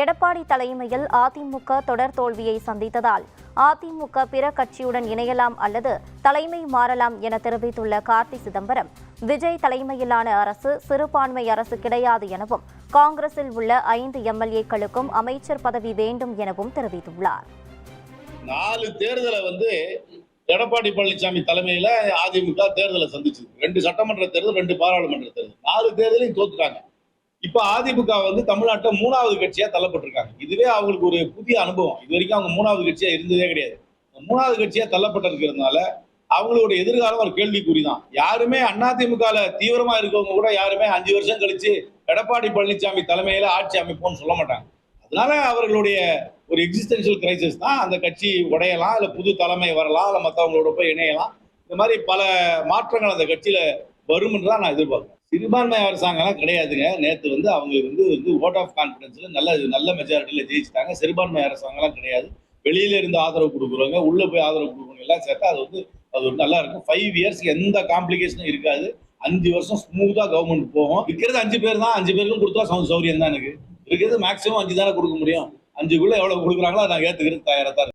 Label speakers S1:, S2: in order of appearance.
S1: எடப்பாடி தலைமையில் அதிமுக தொடர் தோல்வியை சந்தித்ததால் அதிமுக பிற கட்சியுடன் இணையலாம் அல்லது தலைமை மாறலாம் என தெரிவித்துள்ள கார்த்தி சிதம்பரம், விஜய் தலைமையிலான அரசு சிறுபான்மை அரசு கிடையாது எனவும் காங்கிரஸில் உள்ள 5 எம்எல்ஏக்களுக்கும் அமைச்சர் பதவி வேண்டும் எனவும் தெரிவித்துள்ளார்.
S2: 4 தேர்தலை எடப்பாடி பழனிசாமி தலைமையில அதிமுக தேர்தலை சந்திச்சது. 2 சட்டமன்ற தேர்தல், 2 பாராளுமன்ற தேர்தல், 4 தேர்தலையும் தோத்துட்டாங்க. இப்ப அதிமுக தமிழ்நாட்டில் 3வது கட்சியா தள்ளப்பட்டிருக்காங்க. இதுவே அவங்களுக்கு ஒரு புதிய அனுபவம். இது வரைக்கும் அவங்க 3வது கட்சியா இருந்ததே கிடையாது. 3வது கட்சியா தள்ளப்பட்டிருக்கிறதுனால அவங்களோட எதிர்காலம் ஒரு கேள்விக்குறிதான். யாருமே அதிமுக தீவிரமா இருக்கவங்க கூட யாருமே 5 வருஷம் கழிச்சு எடப்பாடி பழனிசாமி தலைமையில ஆட்சி அமைப்போம்னு சொல்ல மாட்டாங்க. அதனால அவர்களுடைய ஒரு எக்ஸிஸ்டென்ஷியல் கிரைசிஸ் தான். அந்த கட்சி உடையலாம், இல்ல புது தலைமை வரலாம், இல்ல மற்றவங்களோட போய் இணையலாம். இந்த மாதிரி பல மாற்றங்கள் அந்த கட்சியில வரும் என்று தான் நான் எதிர்பார்க்கிறேன். சிறுபான்மை அரசாங்கம்லாம் கிடையாதுங்க. நேற்று அவங்களுக்கு ஓட் ஆஃப் கான்பிடன்ஸ்ல நல்ல மெஜாரிட்டியில ஜெயிச்சிட்டாங்க. சிறுபான்மை அரசாங்கம்லாம் கிடையாது. வெளியில இருந்து ஆதரவு கொடுக்குறவங்க, உள்ள போய் ஆதரவு கொடுக்குறவங்க எல்லாம் சேர்த்தா அது ஒரு நல்லா இருக்கும். 5 இயர்ஸ்க்கு எந்த காம்ப்ளிகேஷனும் இருக்காது. 5 வருஷம் ஸ்மூத்தா கவர்மெண்ட் போகும். இருக்கிறது 5 பேர் தான். 5 பேருக்கும் கொடுத்தா சௌரியம் தான். எனக்கு இருக்கிறது மேக்சிமம் 5 தானே கொடுக்க முடியும். 5க்குள்ள எவ்வளவு கொடுக்குறாங்களோ நான் ஏத்துக்கிறது தயாரா தான்.